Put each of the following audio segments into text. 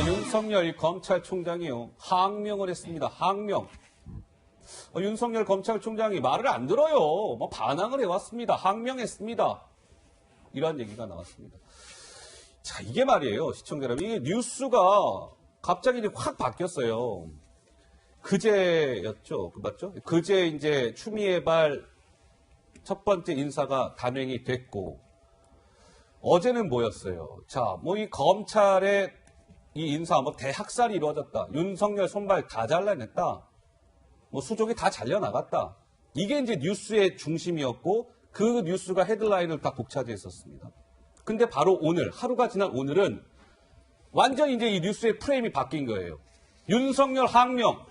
윤석열 검찰총장이요. 항명을 했습니다. 항명. 윤석열 검찰총장이 말을 안 들어요. 반항을 해왔습니다. 항명했습니다. 이러한 얘기가 나왔습니다. 자, 이게 말이에요. 시청자 여러분. 이게 뉴스가 갑자기 이제 확 바뀌었어요. 그제였죠. 맞죠? 그제 이제 추미애 발 첫 번째 인사가 단행이 됐고, 어제는 뭐였어요? 자, 이 검찰의 이 인사, 대학살이 이루어졌다. 윤석열 손발 다 잘라냈다. 수족이 다 잘려나갔다. 이게 이제 뉴스의 중심이었고, 그 뉴스가 헤드라인을 다 독차지했었습니다. 근데 바로 오늘, 하루가 지난 오늘은 완전히 이제 이 뉴스의 프레임이 바뀐 거예요. 윤석열 항명.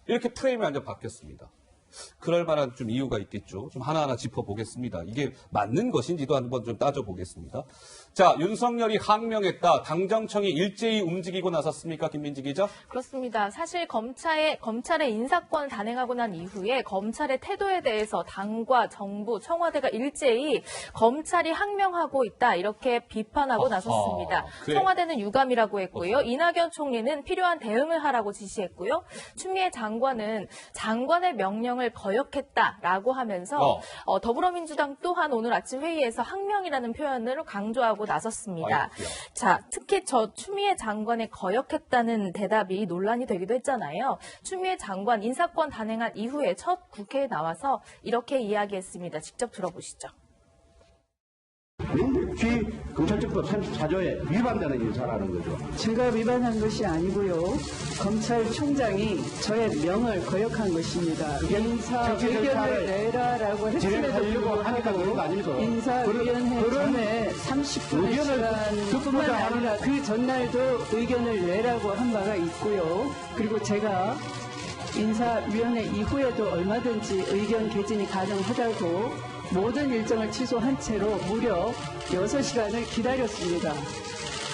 이렇게 프레임이 완전 바뀌었습니다. 그럴 만한 좀 이유가 있겠죠. 좀 하나하나 짚어보겠습니다. 이게 맞는 것인지도 한번 좀 따져보겠습니다. 자, 윤석열이 항명했다. 당정청이 일제히 움직이고 나섰습니까? 김민지 기자? 그렇습니다. 사실 검찰의 인사권을 단행하고 난 이후에 검찰의 태도에 대해서 당과 정부, 청와대가 일제히 검찰이 항명하고 있다. 이렇게 비판하고 나섰습니다. 그래. 청와대는 유감이라고 했고요. 이낙연 총리는 필요한 대응을 하라고 지시했고요. 추미애 장관은 장관의 명령을 거역했다라고 하면서 더불어민주당 또한 오늘 아침 회의에서 항명이라는 표현을 강조하고 나섰습니다. 자, 특히 추미애 장관의 거역했다는 대답이 논란이 되기도 했잖아요. 추미애 장관 인사권 단행한 이후에 첫 국회에 나와서 이렇게 이야기했습니다. 직접 들어보시죠. 명백히 검찰청법 34조에 위반되는 인사라는 거죠. 제가 위반한 것이 아니고요. 검찰총장이 저의 명을 거역한 것입니다. 인사 의견을 내라라고 했음에도 불구하고 인사위원회 전에 30분의 시간뿐만 아니라 그 전날도 의견을 내라고 한 바가 있고요. 그리고 제가 인사위원회 이후에도 얼마든지 의견 개진이 가능하다고 모든 일정을 취소한 채로 무려 6시간을 기다렸습니다.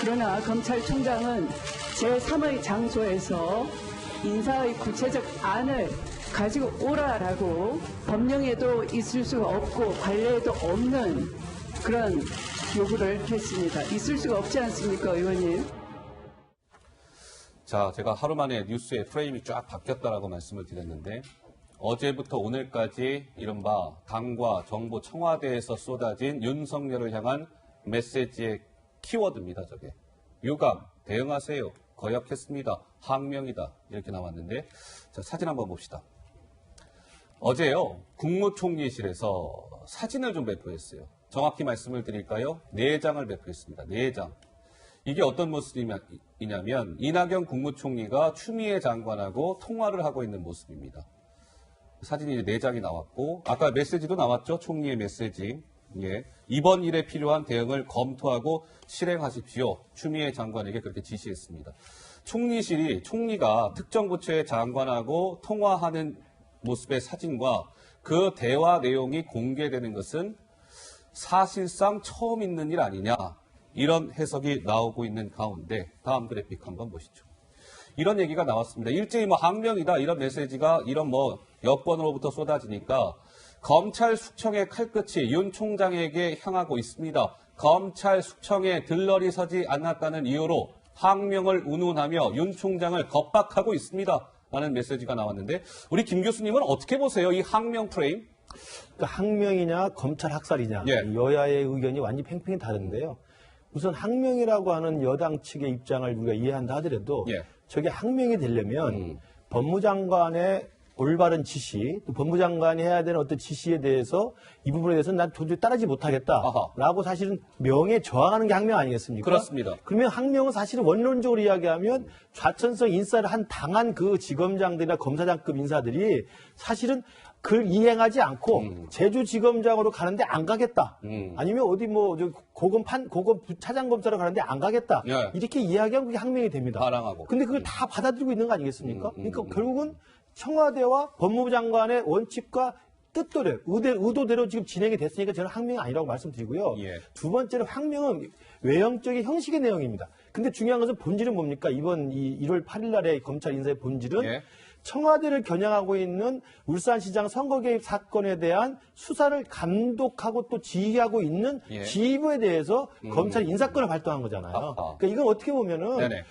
그러나 검찰총장은 제3의 장소에서 인사의 구체적 안을 가지고 오라라고 법령에도 있을 수가 없고 관례에도 없는 그런 요구를 했습니다. 있을 수가 없지 않습니까, 의원님? 자, 제가 하루 만에 뉴스의 프레임이 쫙 바뀌었다라고 말씀을 드렸는데, 어제부터 오늘까지 이른바 당과 정부 청와대에서 쏟아진 윤석열을 향한 메시지의 키워드입니다. 저게 유감, 대응하세요, 거역했습니다, 항명이다 이렇게 나왔는데, 자, 사진 한번 봅시다. 어제요 국무총리실에서 사진을 좀 배포했어요. 정확히 말씀을 드릴까요? 4장을 배포했습니다. 4장. 이게 어떤 모습이냐면 이낙연 국무총리가 추미애 장관하고 통화를 하고 있는 모습입니다. 사진이 이제 4장이 나왔고, 아까 메시지도 나왔죠? 총리의 메시지. 예. 이번 일에 필요한 대응을 검토하고 실행하십시오. 추미애 장관에게 그렇게 지시했습니다. 총리가 특정 부처의 장관하고 통화하는 모습의 사진과 그 대화 내용이 공개되는 것은 사실상 처음 있는 일 아니냐. 이런 해석이 나오고 있는 가운데 다음 그래픽 한번 보시죠. 이런 얘기가 나왔습니다. 일제히 항명이다 이런 메시지가 이런 여권으로부터 쏟아지니까 검찰 숙청의 칼끝이 윤 총장에게 향하고 있습니다. 검찰 숙청에 들러리 서지 않았다는 이유로 항명을 운운하며 윤 총장을 겁박하고 있습니다. 라는 메시지가 나왔는데, 우리 김 교수님은 어떻게 보세요? 이 항명 프레임? 그러니까 항명이냐 검찰 학살이냐, 예. 여야의 의견이 완전히 팽팽히 다른데요. 우선 항명이라고 하는 여당 측의 입장을 우리가 이해한다 하더라도, 예. 저게 항명이 되려면 법무장관의 올바른 지시, 또 법무장관이 해야 되는 어떤 지시에 대해서 이 부분에 대해서는 난 도저히 따르지 못하겠다라고 사실은 명에 저항하는 게 항명 아니겠습니까? 그렇습니다. 그러면 항명은 사실은 원론적으로 이야기하면 좌천성 인사를 당한 그 지검장들이나 검사장급 인사들이 사실은 그걸 이행하지 않고 제주지검장으로 가는데 안 가겠다. 아니면 어디 고검 차장검사로 가는데 안 가겠다. 예. 이렇게 이야기하면 그게 항명이 됩니다. 반항하고. 근데 그걸 다 받아들이고 있는 거 아니겠습니까? 그러니까 결국은 청와대와 법무부 장관의 원칙과 뜻대로, 의도대로 지금 진행이 됐으니까 저는 항명이 아니라고 말씀드리고요. 예. 두 번째로 항명은 외형적인 형식의 내용입니다. 근데 중요한 것은 본질은 뭡니까? 이번 1월 8일 날의 검찰 인사의 본질은 예. 청와대를 겨냥하고 있는 울산시장 선거 개입 사건에 대한 수사를 감독하고 또 지휘하고 있는 예. 지휘부에 대해서 검찰이 인사권을 발동한 거잖아요. 아하. 그러니까 이건 어떻게 보면은 네네.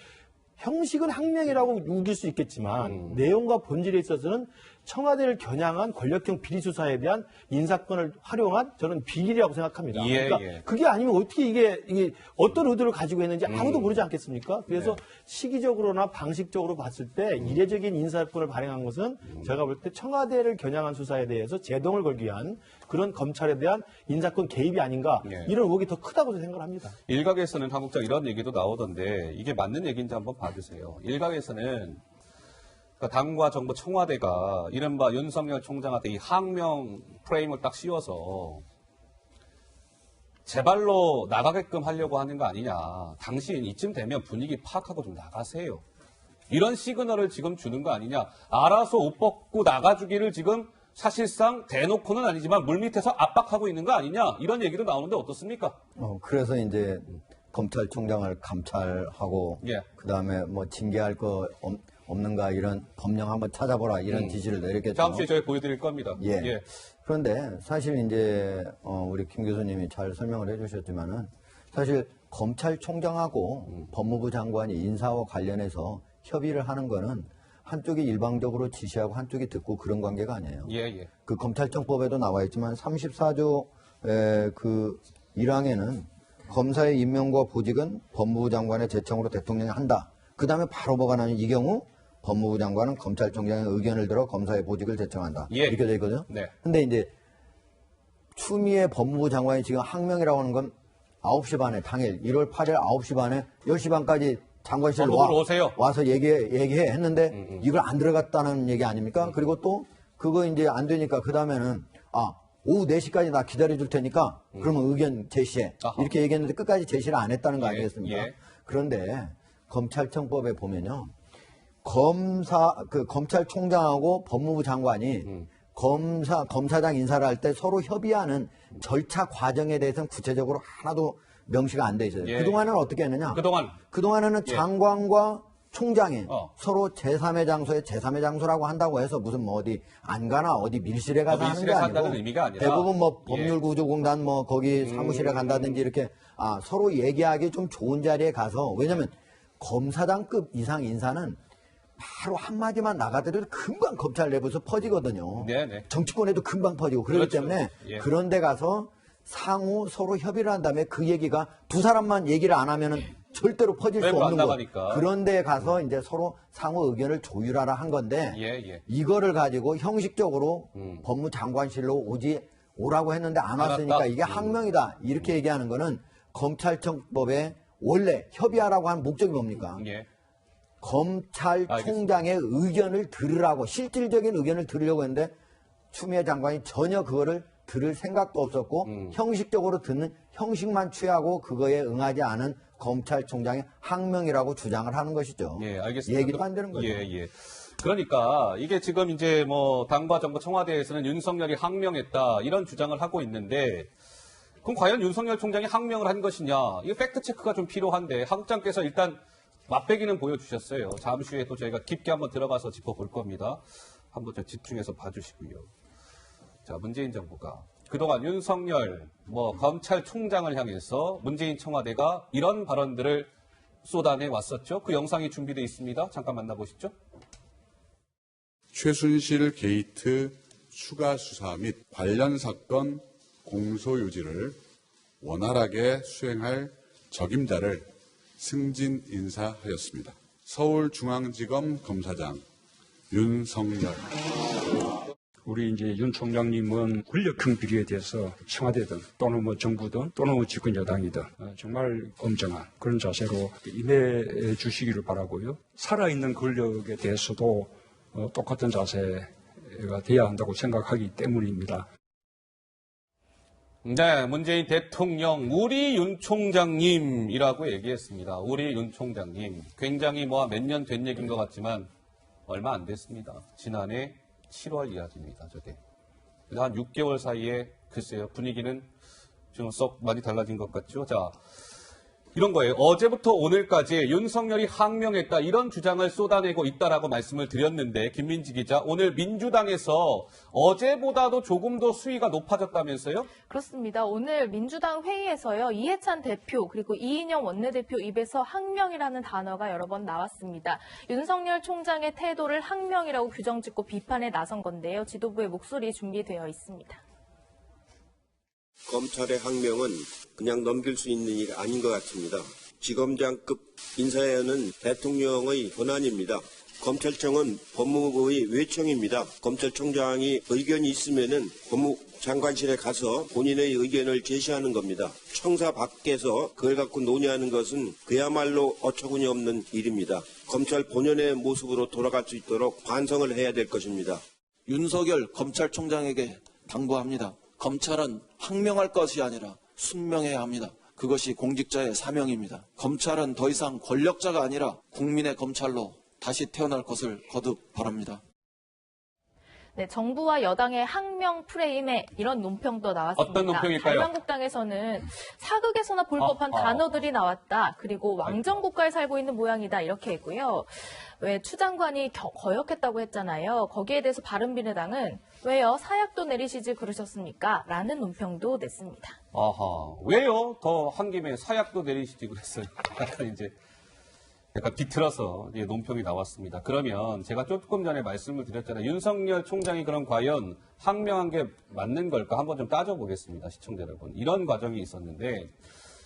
형식은 항명이라고 우길 수 있겠지만 내용과 본질에 있어서는 청와대를 겨냥한 권력형 비리 수사에 대한 인사권을 활용한 저는 비리라고 생각합니다. 예, 그러니까 예. 그게 아니면 어떻게 이게 어떤 의도를 가지고 했는지 아무도 모르지 않겠습니까? 그래서 네. 시기적으로나 방식적으로 봤을 때 이례적인 인사권을 발행한 것은 제가 볼 때 청와대를 겨냥한 수사에 대해서 제동을 걸기 위한 그런 검찰에 대한 인사권 개입이 아닌가 예. 이런 의혹이 더 크다고 생각을 합니다. 일각에서는 한국장 이런 얘기도 나오던데 이게 맞는 얘기인지 한번 봐주세요. 일각에서는 그러니까 당과 정부 청와대가 이른바 윤석열 총장한테 이 항명 프레임을 딱 씌워서 제발로 나가게끔 하려고 하는 거 아니냐. 당신 이쯤 되면 분위기 파악하고 좀 나가세요. 이런 시그널을 지금 주는 거 아니냐. 알아서 옷 벗고 나가주기를 지금 사실상 대놓고는 아니지만 물밑에서 압박하고 있는 거 아니냐. 이런 얘기도 나오는데 어떻습니까? 그래서 이제 검찰총장을 감찰하고 예. 그다음에 뭐 징계할 거 없는가 이런 법령 한번 찾아보라 이런 지시를 내렸겠죠. 다음 주에 저희 보여드릴 겁니다. 예. 그런데 사실 이제 우리 김 교수님이 잘 설명을 해주셨지만은 사실 검찰총장하고 법무부 장관이 인사와 관련해서 협의를 하는 거는 한쪽이 일방적으로 지시하고 한쪽이 듣고 그런 관계가 아니에요. 예. 그 검찰청법에도 나와 있지만 34조 그 1항에는 검사의 임명과 보직은 법무부 장관의 제청으로 대통령이 한다. 그 다음에 바로 뭐가 나면 이 경우 법무부 장관은 검찰총장의 의견을 들어 검사의 보직을 제청한다. 예. 이렇게 돼 있거든요. 네. 근데 이제 추미애 법무부 장관이 지금 항명이라고 하는 건 9시 반에 당일 1월 8일 9시 반에 10시 반까지 장관실 오세요. 와서 얘기해 했는데 이걸 안 들어갔다는 얘기 아닙니까? 그리고 또 그거 이제 안 되니까 그 다음에는 오후 4시까지 나 기다려 줄 테니까 그러면 의견 제시해. 아하. 이렇게 얘기했는데 끝까지 제시를 안 했다는 거 예, 아니겠습니까? 예. 그런데 검찰청법에 보면요. 검찰총장하고 법무부 장관이 검사장 인사를 할 때 서로 협의하는 절차 과정에 대해서는 구체적으로 하나도 명시가 안 돼 있어요. 예. 그동안은 어떻게 했느냐? 그동안에는 예. 장관과 총장이 서로 서로 제3의 장소에 제3의 장소라고 한다고 해서 무슨 뭐 어디 안가나 어디 밀실에 가서 하는 게 밀실에 간다는 아니고 의미가 아니라 대부분 뭐 예. 법률구조공단 뭐 거기 사무실에 간다든지 이렇게 서로 얘기하기 좀 좋은 자리에 가서 왜냐면 검사장급 이상 인사는 바로 한마디만 나가더라도 금방 검찰 내부에서 퍼지거든요. 네네. 정치권에도 금방 퍼지고 그렇기 그렇죠. 때문에 예. 그런 데 가서 상호 서로 협의를 한 다음에 그 얘기가 두 사람만 얘기를 안 하면은 절대로 퍼질 수 외부 안 없는 거. 나가니까. 그런 데 가서 이제 서로 상호 의견을 조율하라 한 건데 예. 이거를 가지고 형식적으로 법무장관실로 오라고 했는데 안 왔으니까 알았다. 이게 항명이다. 이렇게 얘기하는 거는 검찰청법에 원래 협의하라고 하는 목적이 뭡니까? 예. 검찰총장의 의견을 들으라고 실질적인 의견을 들으려고 했는데 추미애 장관이 전혀 그거를 들을 생각도 없었고 형식적으로 듣는 형식만 취하고 그거에 응하지 않은 검찰총장의 항명이라고 주장을 하는 것이죠. 예, 알겠습니다. 얘기도 안 되는 거죠. 예. 그러니까 이게 지금 이제 뭐 당과 정부 청와대에서는 윤석열이 항명했다 이런 주장을 하고 있는데 그럼 과연 윤석열 총장이 항명을 한 것이냐? 이거 팩트 체크가 좀 필요한데 하국장께서 일단 맛배기는 보여주셨어요. 잠시 후에 또 저희가 깊게 한번 들어가서 짚어볼 겁니다. 한번 좀 집중해서 봐주시고요. 자, 문재인 정부가 그동안 윤석열 검찰총장을 향해서 문재인 청와대가 이런 발언들을 쏟아내 왔었죠. 그 영상이 준비되어 있습니다. 잠깐 만나보시죠. 최순실 게이트 추가 수사 및 관련 사건 공소유지를 원활하게 수행할 적임자를 승진 인사하였습니다. 서울중앙지검 검사장 윤석열. 우리 이제 윤 총장님은 권력형 비리에 대해서 청와대든 또는 뭐 정부든 또는 뭐 집권 여당이든 정말 엄정한 그런 자세로 임해 주시기를 바라고요. 살아있는 권력에 대해서도 똑같은 자세가 돼야 한다고 생각하기 때문입니다. 네, 문재인 대통령 우리 윤 총장님이라고 얘기했습니다. 우리 윤 총장님. 굉장히 몇 년 된 얘기인 것 같지만 얼마 안 됐습니다. 지난해 7월 이야기입니다. 저게. 한 6개월 사이에 글쎄요. 분위기는 좀 썩 많이 달라진 것 같죠. 자, 이런 거예요. 어제부터 오늘까지 윤석열이 항명했다 이런 주장을 쏟아내고 있다라고 말씀을 드렸는데 김민지 기자 오늘 민주당에서 어제보다도 조금 더 수위가 높아졌다면서요? 그렇습니다. 오늘 민주당 회의에서요. 이해찬 대표 그리고 이인영 원내대표 입에서 항명이라는 단어가 여러 번 나왔습니다. 윤석열 총장의 태도를 항명이라고 규정짓고 비판에 나선 건데요. 지도부의 목소리 준비되어 있습니다. 검찰의 항명은 그냥 넘길 수 있는 일이 아닌 것 같습니다. 지검장급 인사에는 대통령의 권한입니다. 검찰청은 법무부의 외청입니다. 검찰총장이 의견이 있으면은 법무장관실에 가서 본인의 의견을 제시하는 겁니다. 청사 밖에서 그걸 갖고 논의하는 것은 그야말로 어처구니 없는 일입니다. 검찰 본연의 모습으로 돌아갈 수 있도록 반성을 해야 될 것입니다. 윤석열 검찰총장에게 당부합니다. 검찰은 항명할 것이 아니라 순명해야 합니다. 그것이 공직자의 사명입니다. 검찰은 더 이상 권력자가 아니라 국민의 검찰로 다시 태어날 것을 거듭 바랍니다. 네, 정부와 여당의 항명 프레임에 이런 논평도 나왔습니다. 어떤 논평일까요? 자유한국당에서는 사극에서나 볼 법한 단어들이 나왔다. 그리고 왕정국가에 살고 있는 모양이다. 이렇게 했고요. 왜 추 장관이 거역했다고 했잖아요. 거기에 대해서 바른미래당은 왜요? 사약도 내리시지 그러셨습니까? 라는 논평도 냈습니다. 아하, 왜요? 더 한 김에 사약도 내리시지 그랬어요. 약간 비틀어서 논평이 나왔습니다. 그러면 제가 조금 전에 말씀을 드렸잖아요. 윤석열 총장이 그럼 과연 항명한 게 맞는 걸까? 한번 좀 따져보겠습니다. 시청자 여러분. 이런 과정이 있었는데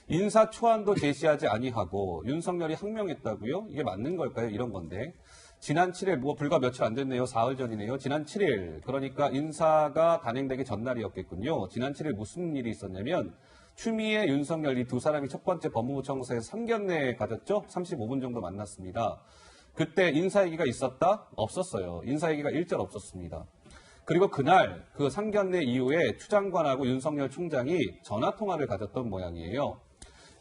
인사 초안도 제시하지 아니하고 윤석열이 항명했다고요? 이게 맞는 걸까요? 이런 건데. 지난 7일, 불과 며칠 안 됐네요. 사흘 전이네요. 지난 7일, 그러니까 인사가 단행되기 전날이었겠군요. 지난 7일 무슨 일이 있었냐면 추미애, 윤석열 이 두 사람이 첫 번째 법무부 청사에서 상견례 가졌죠? 35분 정도 만났습니다. 그때 인사 얘기가 있었다? 없었어요. 인사 얘기가 일절 없었습니다. 그리고 그날 그 상견례 이후에 추 장관하고 윤석열 총장이 전화통화를 가졌던 모양이에요.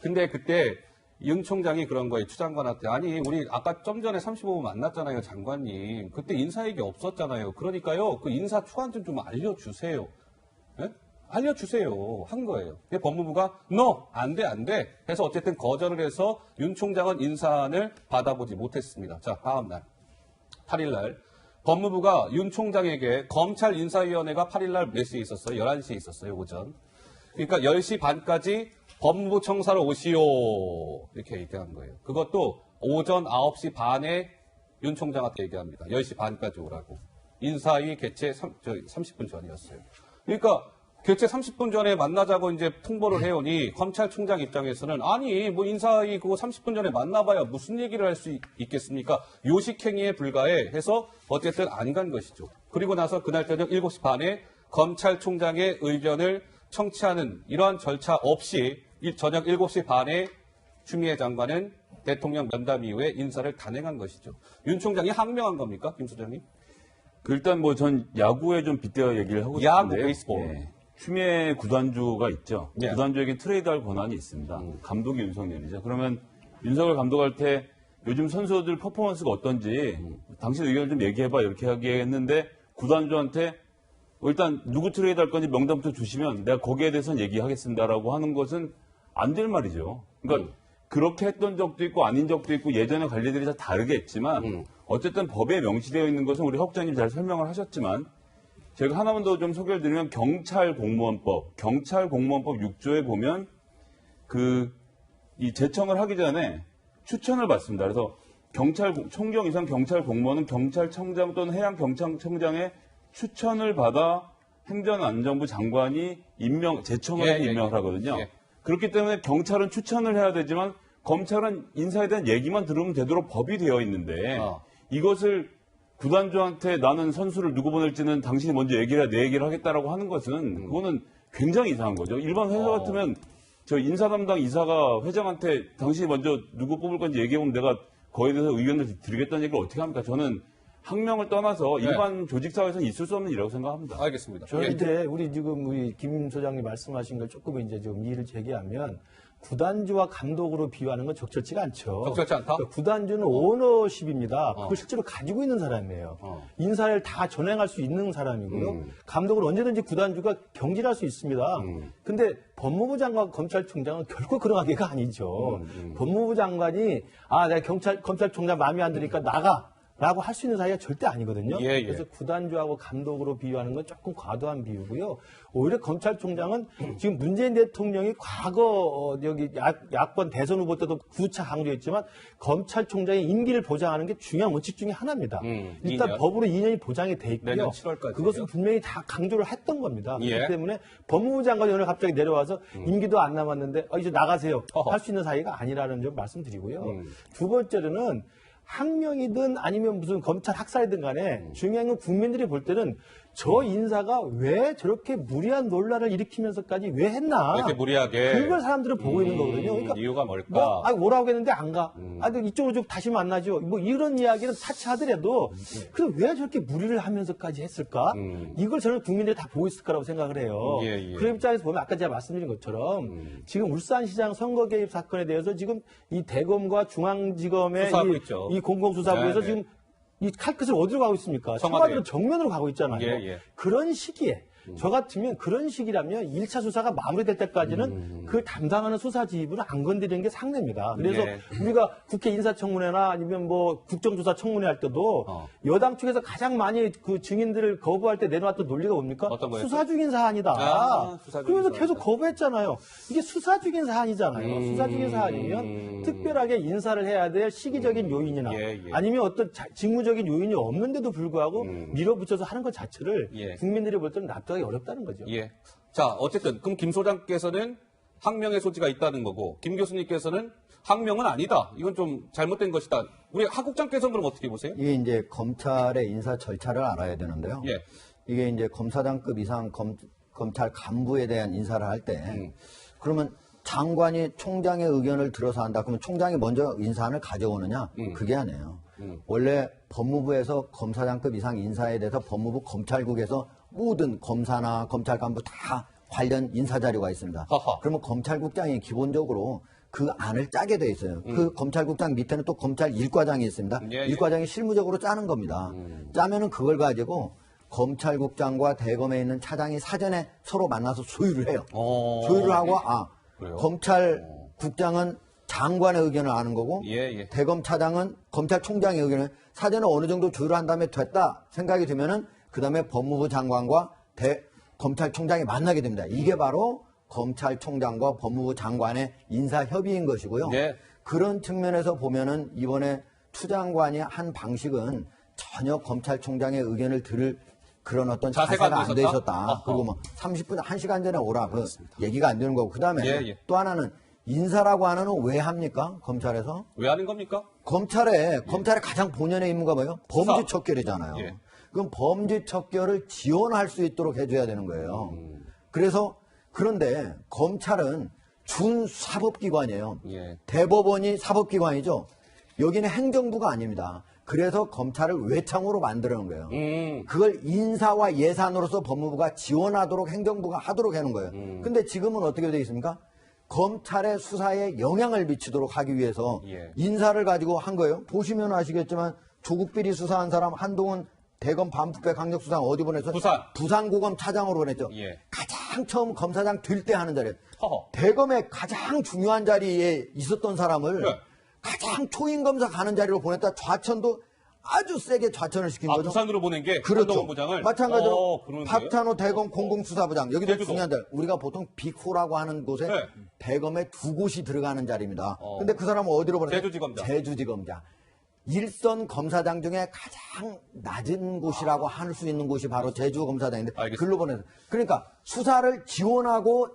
근데 그때 윤 총장이 그런 거예요. 추 장관한테. 아니, 우리 아까 좀 전에 35분 만났잖아요, 장관님. 그때 인사 얘기 없었잖아요. 그러니까요, 그 인사 초안 좀 알려주세요. 네? 알려주세요. 한 거예요. 법무부가 no, 안 돼. 해서 어쨌든 거절을 해서 윤 총장은 인사안을 받아보지 못했습니다. 자, 다음 날 8일 날 법무부가 윤 총장에게 검찰 인사위원회가 8일 날 몇 시에 있었어요? 11시에 있었어요, 오전. 그러니까 10시 반까지 법무부 청사로 오시오. 이렇게 얘기한 거예요. 그것도 오전 9시 반에 윤 총장한테 얘기합니다. 10시 반까지 오라고. 인사위 개최 30분 전이었어요. 그러니까 개최 30분 전에 만나자고 이제 통보를 해오니 검찰총장 입장에서는 아니 뭐 인사위 그거 30분 전에 만나봐야 무슨 얘기를 할 수 있겠습니까? 요식행위에 불과해 해서 어쨌든 안 간 것이죠. 그리고 나서 그날 저녁 7시 반에 검찰총장의 의견을 청취하는 이러한 절차 없이 저녁 7시 반에 추미애 장관은 대통령 면담 이후에 인사를 단행한 것이죠. 윤 총장이 항명한 겁니까? 김 소장님? 일단 뭐 전 야구에 좀 빗대어 얘기를 하고 야구, 싶은데요. 베이스볼. 예. 추미애 구단주가 있죠. 예. 구단주에게 트레이드할 권한이 있습니다. 감독이 윤석열이죠. 그러면 윤석열 감독할 때 요즘 선수들 퍼포먼스가 어떤지 당신 의견을 좀 얘기해봐 이렇게 하겠는데 구단주한테 일단 누구 트레이드할 건지 명단부터 주시면 내가 거기에 대해서는 얘기하겠습니다라고 하는 것은 안 될 말이죠. 그러니까 그렇게 했던 적도 있고 아닌 적도 있고 예전의 관리들이 다 다르겠지만 어쨌든 법에 명시되어 있는 것은 우리 허국장님 잘 설명을 하셨지만 제가 하나만 더 좀 소개를 드리면 경찰공무원법 6조에 보면 이 제청을 하기 전에 추천을 받습니다. 그래서 총경 이상 경찰 공무원은 경찰청장 또는 해양경찰청장의 추천을 받아 행정안전부 장관이 제청을 해서 임명을 하거든요. 그렇기 때문에 경찰은 추천을 해야 되지만 검찰은 인사에 대한 얘기만 들으면 되도록 법이 되어 있는데 이것을 구단주한테 나는 선수를 누구 보낼지는 당신이 먼저 얘기를 해야 내 얘기를 하겠다라고 하는 것은 그거는 굉장히 이상한 거죠. 일반 회사 같으면 저 인사 담당 이사가 회장한테 당신이 먼저 누구 뽑을 건지 얘기해보면 내가 거기에 대해서 의견을 드리겠다는 얘기를 어떻게 합니까? 저는 항명을 떠나서 일반 조직사회에서는 있을 수 없는 일이라고 생각합니다. 알겠습니다. 저는 이제 우리 김 소장님 말씀하신 걸 조금 이제 좀 이의를 제기하면 구단주와 감독으로 비유하는 건 적절치가 않죠. 적절치 않다? 그러니까 구단주는 오너십입니다. 그걸 실제로 가지고 있는 사람이에요. 인사를 다 전행할 수 있는 사람이고요. 감독은 언제든지 구단주가 경질할 수 있습니다. 근데 법무부 장관, 검찰총장은 결코 그런 관계가 아니죠. 법무부 장관이 내가 검찰총장 마음에 안 드니까 나가. 라고 할 수 있는 사이가 절대 아니거든요. 그래서 구단주하고 감독으로 비유하는 건 조금 과도한 비유고요. 오히려 검찰총장은 지금 문재인 대통령이 과거 여기 야권 대선 후보 때도 구차 강조했지만 검찰총장의 임기를 보장하는 게 중요한 원칙 중에 하나입니다. 일단 2년. 법으로 2년이 보장이 돼 있고요. 내년 7월까지요. 그것은 분명히 다 강조를 했던 겁니다. 예. 그렇기 때문에 법무부 장관이 오늘 갑자기 내려와서 임기도 안 남았는데 이제 나가세요. 할 수 있는 사이가 아니라는 점 말씀드리고요. 두 번째로는 항명이든 아니면 무슨 검찰 학살이든 간에 중요한 건 국민들이 볼 때는 저 인사가 왜 저렇게 무리한 논란을 일으키면서까지 왜 했나. 왜 이렇게 무리하게. 그걸 사람들은 보고 있는 거거든요. 그러니까 이유가 뭘까? 오라고 했는데 안 가. 근데 이쪽으로 좀 다시 만나죠. 뭐 이런 이야기는 차치하더라도 그럼 왜 저렇게 무리를 하면서까지 했을까? 이걸 저는 국민들이 다 보고 있을 거라고 생각을 해요. 그런 입장에서 보면 아까 제가 말씀드린 것처럼 지금 울산시장 선거 개입 사건에 대해서 지금 이 대검과 중앙지검의 이 공공수사부에서 지금 이 칼끝을 어디로 가고 있습니까? 청와대로 정면으로 가고 있잖아요. 그런 시기에 저 같으면 그런 식이라면 1차 수사가 마무리될 때까지는 그 담당하는 수사 지휘부를 안 건드리는 게 상례입니다. 그래서 우리가 국회 인사청문회나 아니면 뭐 국정조사 청문회 할 때도 여당 측에서 가장 많이 그 증인들을 거부할 때 내놓았던 논리가 뭡니까? 수사 중인 사안이다. 그러면서 계속 거부했잖아요. 이게 수사 중인 사안이잖아요. 수사 중인 사안이면 특별하게 인사를 해야 될 시기적인 요인이나 아니면 어떤 직무적인 요인이 없는데도 불구하고 밀어붙여서 하는 것 자체를 국민들이 볼 때는 납득하기 어렵다는 거죠. 자, 어쨌든 그럼 김 소장께서는 항명의 소지가 있다는 거고 김 교수님께서는 항명은 아니다. 이건 좀 잘못된 것이다. 우리 하 국장께서는 그럼 어떻게 보세요? 이게 이제 검찰의 인사 절차를 알아야 되는데요. 이게 이제 검사장급 이상 검찰 간부에 대한 인사를 할 때 그러면 장관이 총장의 의견을 들어서 한다. 그러면 총장이 먼저 인사안을 가져오느냐? 그게 아니에요. 원래 법무부에서 검사장급 이상 인사에 대해서 법무부 검찰국에서 모든 검사나 검찰 간부 다 관련 인사 자료가 있습니다. 그러면 검찰국장이 기본적으로 그 안을 짜게 돼 있어요. 그 검찰국장 밑에는 또 검찰 일과장이 있습니다. 일과장이 실무적으로 짜는 겁니다. 짜면은 그걸 가지고 검찰국장과 대검에 있는 차장이 사전에 서로 만나서 소유를 해요. 소유를 하고 검찰국장은 장관의 의견을 아는 거고 대검 차장은 검찰총장의 의견을 사전에 어느 정도 조율을 한 다음에 됐다 생각이 들면은 그 다음에 법무부 장관과 검찰총장이 만나게 됩니다. 이게 바로 검찰총장과 법무부 장관의 인사협의인 것이고요. 그런 측면에서 보면은 이번에 추 장관이 한 방식은 전혀 검찰총장의 의견을 들을 그런 어떤 자세가 안 돼 있었다. 그리고 뭐 30분, 1시간 전에 오라. 그 얘기가 안 되는 거고. 그 다음에 또 하나는 인사라고 하는 건 왜 합니까? 검찰에서? 왜 하는 겁니까? 검찰의 가장 본연의 임무가 뭐예요? 범죄 척결이잖아요. 그럼 범죄 척결을 지원할 수 있도록 해줘야 되는 거예요. 그런데 검찰은 준사법기관이에요. 대법원이 사법기관이죠. 여기는 행정부가 아닙니다. 그래서 검찰을 외창으로 만들어놓은 거예요. 그걸 인사와 예산으로서 법무부가 지원하도록 행정부가 하도록 하는 거예요. 근데 지금은 어떻게 되어 있습니까? 검찰의 수사에 영향을 미치도록 하기 위해서 인사를 가지고 한 거예요. 보시면 아시겠지만 조국 비리 수사한 사람 한동훈 대검 반부패 강력수사 어디 보내서 부산고검 차장으로 보냈죠. 가장 처음 검사장 될 때 하는 자리에 대검의 가장 중요한 자리에 있었던 사람을 가장 초임 검사 가는 자리로 보냈다. 좌천도 아주 세게 좌천을 시킨 거죠. 부산으로 보낸 게 그렇죠. 한동훈 부장을 마찬가지로 박찬호 대검 공공수사부장 여기도 중요한 자리. 우리가 보통 빅4라고 하는 곳에 대검에 두 곳이 들어가는 자리입니다. 근데 그 사람은 어디로 보냈어요? 제주지검장. 제주지검장. 일선 검사장 중에 가장 낮은 곳이라고 할 수 있는 곳이 바로 제주검사장인데 글로 보내서 그러니까 수사를 지원하고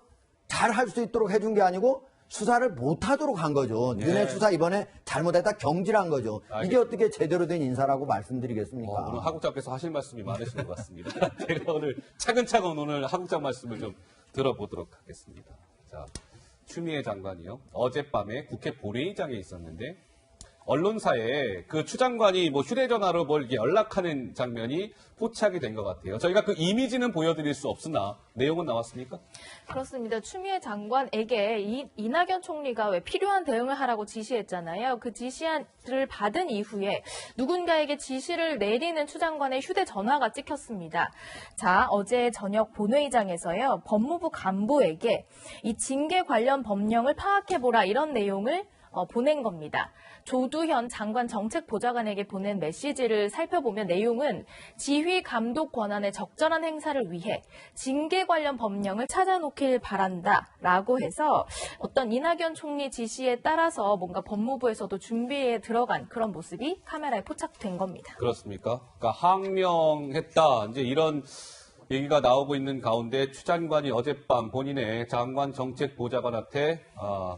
잘 할 수 있도록 해준 게 아니고 수사를 못하도록 한 거죠. 너네 수사 이번에 잘못했다 경질한 거죠. 이게 어떻게 제대로 된 인사라고 말씀드리겠습니까? 오늘 하국장께서 하실 말씀이 많으신 것 같습니다. 제가 오늘 차근차근 오늘 하국장 말씀을 좀 들어보도록 하겠습니다. 자, 추미애 장관이요. 어젯밤에 국회 본회의장에 있었는데 언론사에 그 추 장관이 뭐 휴대전화로 뭘 이렇게 연락하는 장면이 포착이 된 것 같아요. 저희가 그 이미지는 보여드릴 수 없으나 내용은 나왔습니까? 그렇습니다. 추미애 장관에게 이낙연 총리가 왜 필요한 대응을 하라고 지시했잖아요. 그 지시를 받은 이후에 누군가에게 지시를 내리는 추 장관의 휴대전화가 찍혔습니다. 자, 어제 저녁 본회의장에서요. 법무부 간부에게 이 징계 관련 법령을 파악해보라 이런 내용을 보낸 겁니다. 조두현 장관 정책보좌관에게 보낸 메시지를 살펴보면 내용은 지휘 감독 권한의 적절한 행사를 위해 징계 관련 법령을 찾아놓길 바란다라고 해서 어떤 이낙연 총리 지시에 따라서 뭔가 법무부에서도 준비에 들어간 그런 모습이 카메라에 포착된 겁니다. 그렇습니까? 그러니까 항명했다. 이제 이런 얘기가 나오고 있는 가운데 추 장관이 어젯밤 본인의 장관 정책보좌관한테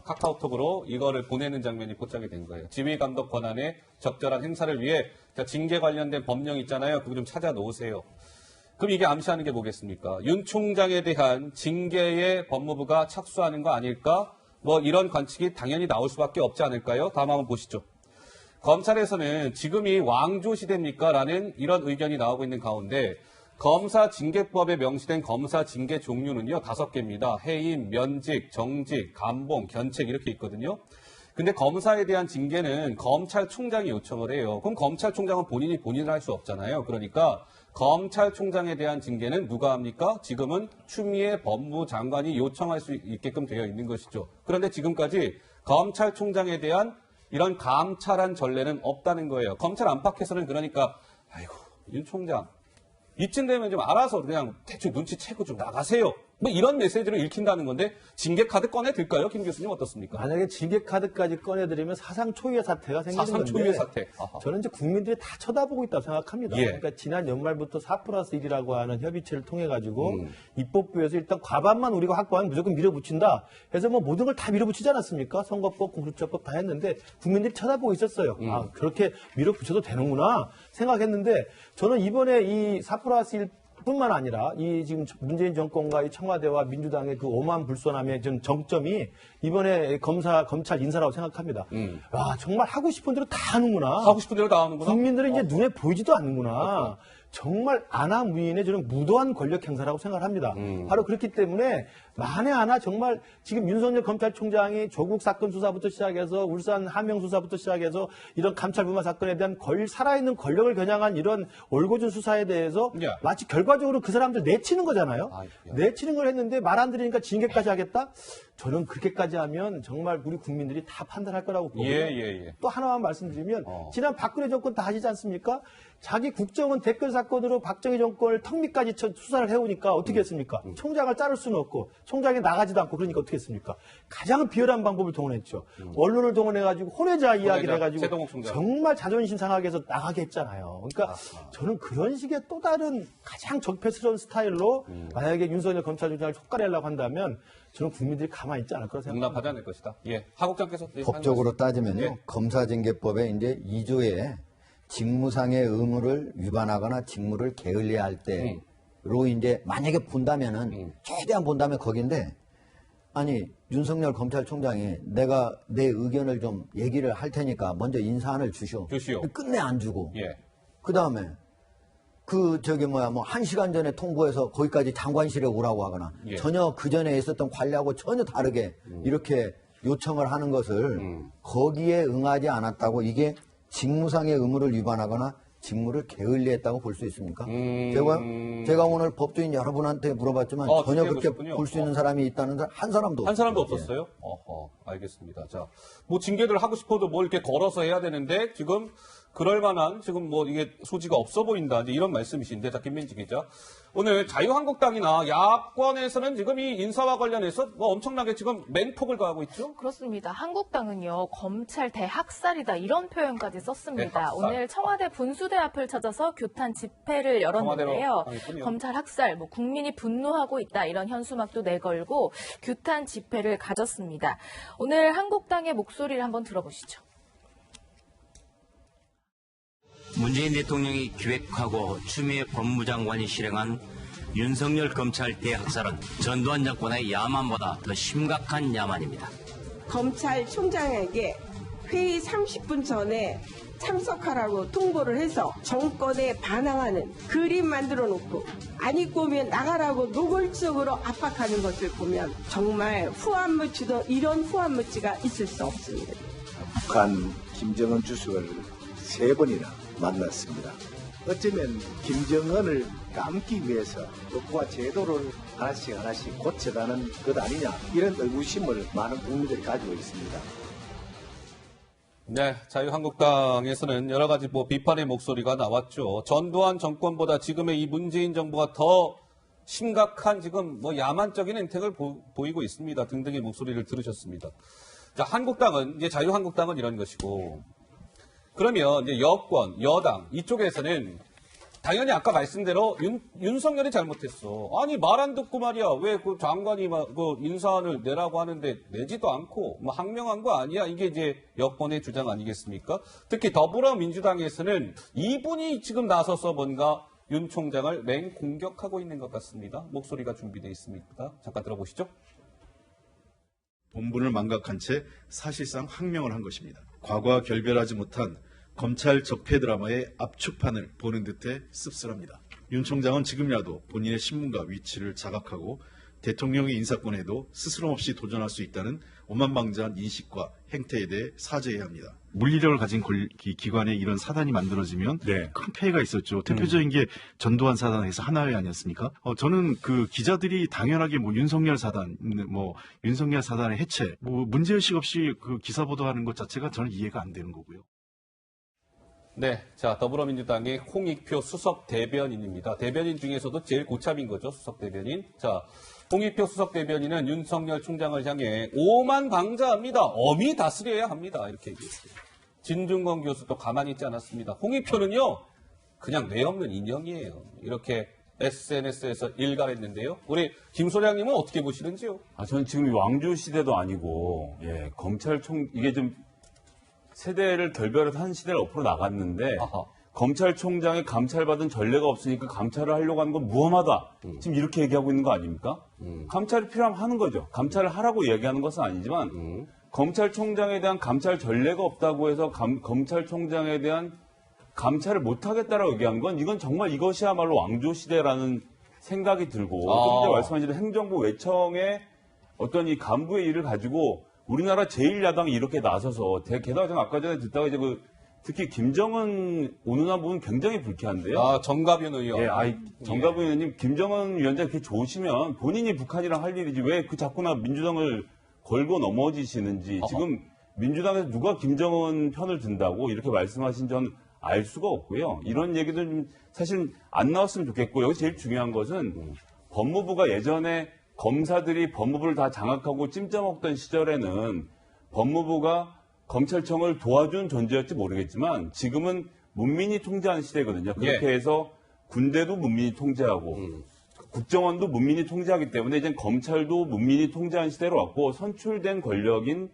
카카오톡으로 이거를 보내는 장면이 포착이 된 거예요. 지휘감독 권한의 적절한 행사를 위해 징계 관련된 법령 있잖아요. 그거 좀 찾아놓으세요. 그럼 이게 암시하는 게 뭐겠습니까? 윤 총장에 대한 징계에 법무부가 착수하는 거 아닐까? 뭐 이런 관측이 당연히 나올 수밖에 없지 않을까요? 다음 한번 보시죠. 검찰에서는 지금이 왕조 시대입니까? 라는 이런 의견이 나오고 있는 가운데 검사 징계법에 명시된 검사 징계 종류는요, 5개입니다. 해임, 면직, 정직, 감봉, 견책 이렇게 있거든요. 근데 검사에 대한 징계는 검찰총장이 요청을 해요. 그럼 검찰총장은 본인을 할 수 없잖아요. 그러니까 검찰총장에 대한 징계는 누가 합니까? 지금은 추미애 법무부 장관이 요청할 수 있게끔 되어 있는 것이죠. 그런데 지금까지 검찰총장에 대한 이런 감찰한 전례는 없다는 거예요. 검찰 안팎에서는 그러니까 아이고 윤 총장 이쯤 되면 좀 알아서 그냥 대충 눈치채고 좀 나가세요. 뭐 이런 메시지를 읽힌다는 건데 징계 카드 꺼내들까요? 김 교수님 어떻습니까? 만약에 징계 카드까지 꺼내드리면 사상 초유의 사태가 생기는 사상 건데 초유의 사태. 저는 이제 국민들이 다 쳐다보고 있다고 생각합니다. 예. 그러니까 지난 연말부터 4+1이라고 하는 협의체를 통해 가지고 입법부에서 일단 과반만 우리가 확보하면 무조건 밀어붙인다. 해서 뭐 모든 걸 다 밀어붙이지 않았습니까? 선거법, 공수처법 다 했는데 국민들이 쳐다보고 있었어요. 아, 그렇게 밀어붙여도 되는구나 생각했는데 저는 이번에 이 4+1 뿐만 아니라 이 지금 문재인 정권과 이 청와대와 민주당의 그 오만 불손함의 좀 정점이 이번에 검찰 인사라고 생각합니다. 와, 정말 하고 싶은 대로 다 하는구나. 하고 싶은 대로 다 하는구나. 국민들은 이제 눈에 보이지도 않는구나. 정말 아나무인의 저는 무도한 권력 행사라고 생각을 합니다. 바로 그렇기 때문에 만에 하나 정말 지금 윤석열 검찰총장이 조국 사건 수사부터 시작해서 울산 하명 수사부터 시작해서 이런 감찰부마 사건에 대한 살아있는 권력을 겨냥한 이런 올고준 수사에 대해서 마치 결과적으로 그 사람들 내치는 거잖아요. 내치는 걸 했는데 말 안 들으니까 징계까지 하겠다? 저는 그렇게까지 하면 정말 우리 국민들이 다 판단할 거라고 보고요. 또 하나만 말씀드리면 지난 박근혜 정권 다 하시지 않습니까? 자기 국정원 댓글 사건으로 박정희 정권을 턱밑까지 수사를 해오니까 어떻게 했습니까? 총장을 자를 수는 없고 총장이 나가지도 않고 그러니까 어떻게 했습니까? 가장 비열한 방법을 동원했죠. 언론을 동원해가지고 혼외자 이야기를 해가지고 정말 자존심 상하게 해서 나가게 했잖아요. 그러니까 저는 그런 식의 또 다른 가장 적폐스러운 스타일로 만약에 윤석열 검찰총장을 촉발하려고 한다면 저는 국민들이 가만히 있지 않을 거라 생각합니다. 응답하지 않을 것이다. 예, 하 국장께서 법적으로 따지면요. 예. 검사징계법에 이제 2조에 직무상의 의무를 위반하거나 직무를 게을리할 때로 이제 만약에 본다면은 최대한 본다면 거긴데 아니 윤석열 검찰총장이 내가 내 의견을 좀 얘기를 할 테니까 먼저 인사안을 주시오. 끝내 안 주고 그 다음에 뭐 1시간 전에 통보해서 거기까지 장관실에 오라고 하거나 전혀 그 전에 있었던 관리하고 전혀 다르게 이렇게 요청을 하는 것을 거기에 응하지 않았다고 이게 직무상의 의무를 위반하거나 직무를 게을리했다고 볼 수 있습니까? 제가 오늘 법조인 여러분한테 물어봤지만 전혀 그렇게 볼 수 있는 사람이 있다는 사람 한 사람도 한 사람도 없었어요? 알겠습니다. 자, 뭐 징계를 하고 싶어도 뭐 이렇게 걸어서 해야 되는데 지금 그럴 만한 지금 뭐 이게 소지가 없어 보인다. 이제 이런 말씀이신데, 자, 김민지 기자. 오늘 자유한국당이나 야권에서는 지금 이 인사와 관련해서 뭐 엄청나게 지금 맹폭을 가하고 있죠? 그렇습니다. 한국당은요, 검찰 대학살이다. 이런 표현까지 썼습니다. 오늘 청와대 분수대 앞을 찾아서 규탄 집회를 열었는데요. 검찰 학살, 뭐 국민이 분노하고 있다. 이런 현수막도 내걸고 규탄 집회를 가졌습니다. 오늘 한국당의 목소리를 한번 들어보시죠. 문재인 대통령이 기획하고 추미애 법무장관이 실행한 윤석열 검찰 대학살은 전두환 정권의 야만보다 더 심각한 야만입니다. 검찰총장에게 회의 30분 전에 참석하라고 통보를 해서 정권에 반항하는 그림 만들어 놓고 안 입고 오면 나가라고 노골적으로 압박하는 것을 보면 정말 후한무치도 이런 후한무치가 있을 수 없습니다. 북한 김정은 주석을 3번이나 만났습니다. 어쩌면 김정은을 감기 위해서 법과 제도를 하나씩 고쳐가는 것 아니냐 이런 의구심을 많은 국민들이 가지고 있습니다. 네, 자유한국당에서는 여러 가지 비판의 목소리가 나왔죠. 전두환 정권보다 지금의 이 문재인 정부가 더 심각한 지금 야만적인 행태를 보이고 있습니다. 등등의 목소리를 들으셨습니다. 자, 이제 자유한국당은 이런 것이고, 그러면 이제 여권, 여당, 이쪽에서는 당연히 아까 말씀대로 윤석열이 잘못했어. 아니, 말 안 듣고 말이야. 왜 그 장관이 인사안을 내라고 하는데 내지도 않고, 항명한 거 아니야. 이게 이제 여권의 주장 아니겠습니까? 특히 더불어민주당에서는 이분이 지금 나서서 뭔가 윤 총장을 맹공격하고 있는 것 같습니다. 목소리가 준비되어 있습니다. 잠깐 들어보시죠. 본분을 망각한 채 사실상 항명을 한 것입니다. 과거와 결별하지 못한 검찰 적폐 드라마의 압축판을 보는 듯해 씁쓸합니다. 윤 총장은 지금이라도 본인의 신분과 위치를 자각하고 대통령의 인사권에도 스스럼 없이 도전할 수 있다는 오만방자한 인식과 행태에 대해 사죄해야 합니다. 물리력을 가진 기관에 이런 사단이 만들어지면 큰 폐해가 있었죠. 대표적인 게 전두환 사단에서 하나회 아니었습니까? 저는 그 기자들이 당연하게 윤석열 사단의 해체, 문제의식 없이 그 기사 보도하는 것 자체가 저는 이해가 안 되는 거고요. 네, 자, 더불어민주당의 홍익표 수석 대변인입니다. 대변인 중에서도 제일 고참인 거죠, 수석 대변인. 자, 홍익표 수석 대변인은 윤석열 총장을 향해 오만방자합니다. 엄히 다스려야 합니다. 이렇게 얘기했어요. 진중권 교수도 가만히 있지 않았습니다. 홍익표는요, 그냥 뇌 없는 인형이에요. 이렇게 SNS에서 일갈했는데요. 우리 김 소장님은 어떻게 보시는지요? 저는 지금 왕조 시대도 아니고, 이게 좀 세대를 결별해서 한 시대를 앞으로 나갔는데, 검찰총장이 감찰받은 전례가 없으니까 감찰을 하려고 하는 건 무엄하다. 지금 이렇게 얘기하고 있는 거 아닙니까? 감찰이 필요하면 하는 거죠. 감찰을 하라고 얘기하는 것은 아니지만 검찰총장에 대한 감찰 전례가 없다고 해서 검찰총장에 대한 감찰을 못하겠다라고 얘기한 건 이건 정말 이것이야말로 왕조시대라는 생각이 들고 좀 전에 말씀하신 대로 행정부 외청의 어떤 이 간부의 일을 가지고 우리나라 제1야당이 이렇게 나서서 게다가 제가 아까 전에 듣다가 이제 특히 김정은 오누나 부분 굉장히 불쾌한데요. 정가빈 의원. 정가빈 의원님, 김정은 위원장 이렇게 좋으시면 본인이 북한이랑 할 일이지 왜 자꾸나 민주당을 걸고 넘어지시는지 지금 민주당에서 누가 김정은 편을 든다고 이렇게 말씀하신 전 알 수가 없고요. 이런 얘기도 좀 사실 안 나왔으면 좋겠고 여기 제일 중요한 것은 법무부가 예전에 검사들이 법무부를 다 장악하고 찜쪄먹던 시절에는 법무부가 검찰청을 도와준 존재였지 모르겠지만 지금은 문민이 통제하는 시대거든요. 그렇게 해서 군대도 문민이 통제하고 국정원도 문민이 통제하기 때문에 이제 검찰도 문민이 통제하는 시대로 왔고 선출된 권력인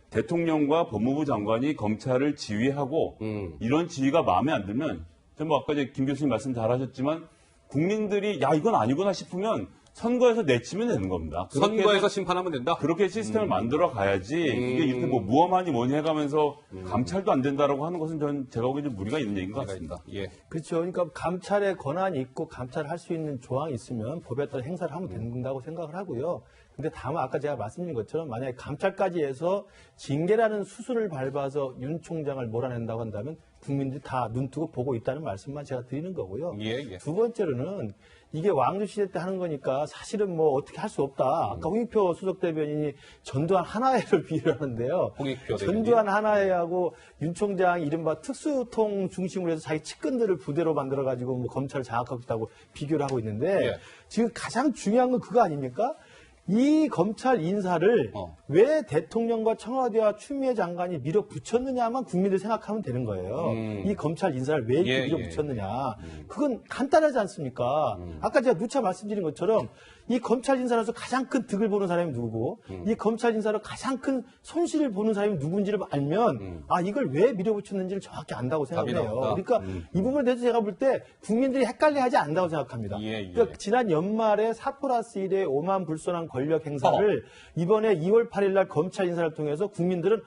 대통령과 법무부 장관이 검찰을 지휘하고 이런 지휘가 마음에 안 들면 아까 이제 김 교수님 말씀 잘하셨지만 국민들이 이건 아니구나 싶으면 선거에서 내치면 되는 겁니다. 선거에서 심판하면 된다? 그렇게 시스템을 만들어 가야지 이게 이렇게 무엄하니 뭐니 해가면서 감찰도 안 된다라고 하는 것은 제가 보기엔 좀 무리가 있는 얘기인 것 같습니다. 그렇죠. 그러니까 감찰의 권한이 있고 감찰할 수 있는 조항이 있으면 법에 따라 행사를 하면 된다고 생각을 하고요. 근데 다만 아까 제가 말씀드린 것처럼 만약에 감찰까지 해서 징계라는 수순을 밟아서 윤 총장을 몰아낸다고 한다면 국민들이 다 눈뜨고 보고 있다는 말씀만 제가 드리는 거고요. 두 번째로는 이게 왕조시대 때 하는 거니까 사실은 어떻게 할 수 없다. 아까 홍익표 수석 대변인이 전두환 하나회를 비유를 하는데요. 전두환 하나회하고 윤 총장이 이른바 특수통 중심으로 해서 자기 측근들을 부대로 만들어가지고 검찰을 장악하고 있다고 비교를 하고 있는데 지금 가장 중요한 건 그거 아닙니까? 이 검찰 인사를 왜 대통령과 청와대와 추미애 장관이 밀어붙였느냐만 국민들 생각하면 되는 거예요. 이 검찰 인사를 왜 이렇게 밀어붙였느냐. 그건 간단하지 않습니까? 아까 제가 누차 말씀드린 것처럼 이 검찰 인사로서 가장 큰 득을 보는 사람이 누구고 이 검찰 인사로 가장 큰 손실을 보는 사람이 누군지를 알면 이걸 왜 밀어붙였는지를 정확히 안다고 생각해요. 그러니까 이 부분에 대해서 제가 볼 때 국민들이 헷갈려하지 않는다고 생각합니다. 그러니까 지난 연말에 4+1의 오만불손한 권력 행사를 이번에 2월 8일 날 검찰 인사를 통해서 국민들은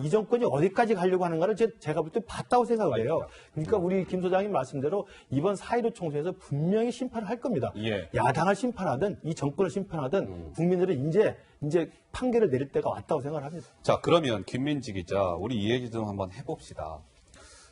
이 정권이 어디까지 가려고 하는가를 제가 볼 때 봤다고 생각을 해요. 그러니까 우리 김 소장님 말씀대로 이번 4.15 총선에서 분명히 심판을 할 겁니다. 예. 야당을 심판하든 이 정권을 심판하든 국민들은 이제 판결을 내릴 때가 왔다고 생각을 합니다. 자, 그러면 김민지 기자, 우리 이 얘기 좀 한번 해봅시다.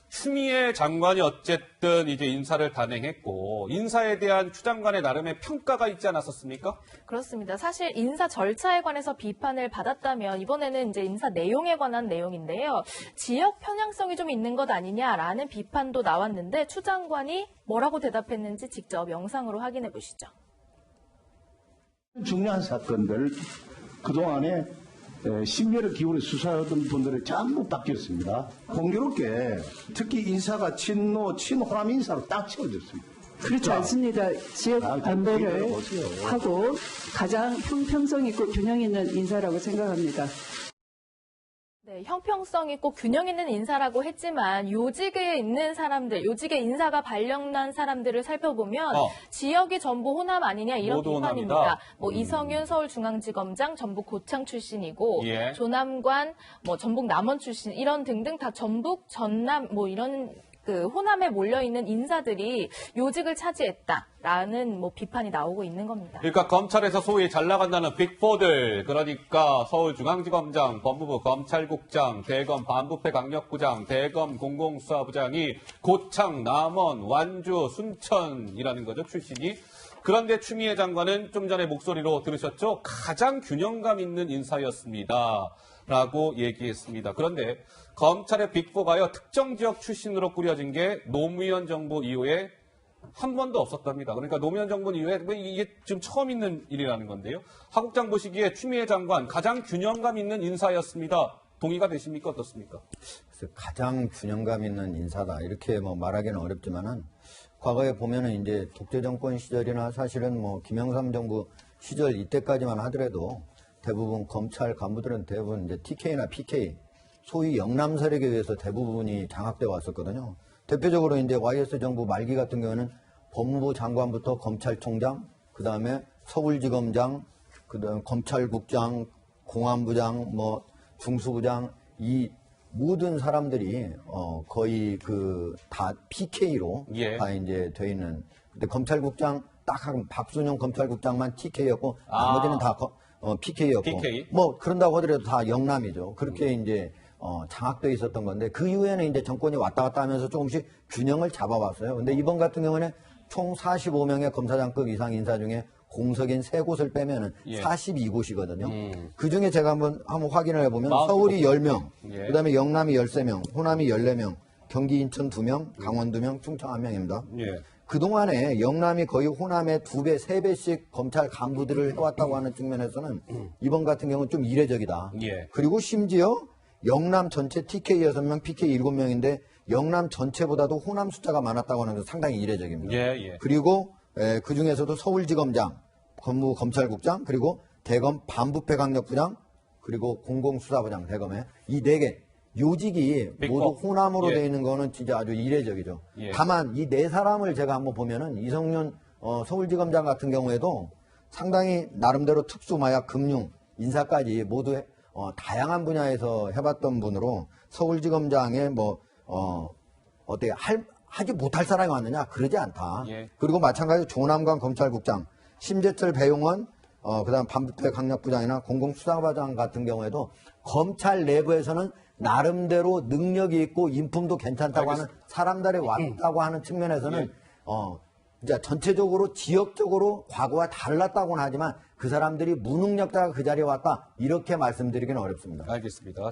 추미애 장관이 어쨌든 이제 인사를 단행했고 인사에 대한 추 장관의 나름의 평가가 있지 않았었습니까? 그렇습니다. 사실 인사 절차에 관해서 비판을 받았다면 이번에는 이제 인사 내용에 관한 내용인데요. 지역 편향성이 좀 있는 것 아니냐라는 비판도 나왔는데 추 장관이 뭐라고 대답했는지 직접 영상으로 확인해 보시죠. 중요한 사건들 그동안에 심혈을 기울여 수사하던 분들이 전부 바뀌었습니다. 공교롭게 특히 인사가 친노, 친호남 인사로 딱 채워졌습니다. 그렇지 않습니다. 지역 안배를 하고 가장 형평성 있고 균형 있는 인사라고 생각합니다. 네, 형평성 있고 균형 있는 인사라고 했지만 요직에 있는 사람들, 요직에 인사가 발령난 사람들을 살펴보면 지역이 전부 호남 아니냐 이런 모두 비판입니다. 호남이다. 이성윤 서울중앙지검장 전북 고창 출신이고 예. 조남관 전북 남원 출신 이런 등등 다 전북, 전남 이런 그 호남에 몰려있는 인사들이 요직을 차지했다라는 비판이 나오고 있는 겁니다. 그러니까 검찰에서 소위 잘 나간다는 빅4들, 그러니까 서울중앙지검장, 법무부 검찰국장, 대검 반부패강력부장, 대검 공공수사부장이 고창, 남원, 완주, 순천이라는 거죠, 출신이. 그런데 추미애 장관은 좀 전에 목소리로 들으셨죠? 가장 균형감 있는 인사였습니다. 라고 얘기했습니다. 그런데 검찰의 빅4가요, 특정 지역 출신으로 꾸려진 게 노무현 정부 이후에 한 번도 없었답니다. 그러니까 노무현 정부 이후에 이게 지금 처음 있는 일이라는 건데요. 하국장 보시기에 추미애 장관 가장 균형감 있는 인사였습니다. 동의가 되십니까? 어떻습니까? 가장 균형감 있는 인사다. 이렇게 말하기는 어렵지만은 과거에 보면은 이제 독재 정권 시절이나 사실은 김영삼 정부 시절 이때까지만 하더라도 대부분 검찰 간부들은 대부분 이제 TK나 PK, 소위 영남 세력에 의해서 대부분이 장악돼 왔었거든요. 대표적으로 이제 YS 정부 말기 같은 경우는 법무부 장관부터 검찰총장, 그 다음에 서울지검장, 그 다음에 검찰국장, 공안부장, 중수부장, 이 모든 사람들이 거의 다 PK로 다 이제 돼 있는. 근데 검찰국장 딱 하면 박순영 검찰국장만 TK였고 나머지는 다 PK였고 PK? 그런다고 하더라도 다 영남이죠. 그렇게 이제 장악돼 있었던 건데 그 이후에는 이제 정권이 왔다 갔다 하면서 조금씩 균형을 잡아왔어요. 근데 이번 같은 경우는 총 45명의 검사장급 이상 인사 중에 공석인 3곳을 빼면은 42곳이거든요. 그 중에 제가 한번 확인을 해보면 서울이 10명, 그 다음에 영남이 13명, 호남이 14명, 경기 인천 2명, 강원 2명, 충청 1명입니다. 그동안에 영남이 거의 호남의 2배, 3배씩 검찰 간부들을 해왔다고 하는 측면에서는 이번 같은 경우는 좀 이례적이다. 그리고 심지어 영남 전체 TK 6명, PK 7명인데 영남 전체보다도 호남 숫자가 많았다고 하는 건 상당히 이례적입니다. 그리고 그 중에서도 서울지검장, 법무부 검찰국장, 그리고 대검 반부패강력부장, 그리고 공공수사부장 대검에 이 4개 요직이 모두 호남으로 되어 있는 거는 진짜 아주 이례적이죠. 다만 이 4사람을 제가 한번 보면은 이성윤 서울지검장 같은 경우에도 상당히 나름대로 특수마약, 금융, 인사까지 모두 다양한 분야에서 해봤던 분으로 서울지검장에 어떻게 하지 못할 사람이 왔느냐? 그러지 않다. 그리고 마찬가지로 조남관 검찰국장, 심재철 배용원, 그다음 반부패 강력부장이나 공공수사부장 같은 경우에도 검찰 내부에서는 나름대로 능력이 있고 인품도 괜찮다고 하는 사람들이 왔다고 하는 측면에서는 이제 전체적으로 지역적으로 과거와 달랐다고는 하지만 그 사람들이 무능력자가 그 자리에 왔다 이렇게 말씀드리기는 어렵습니다. 알겠습니다.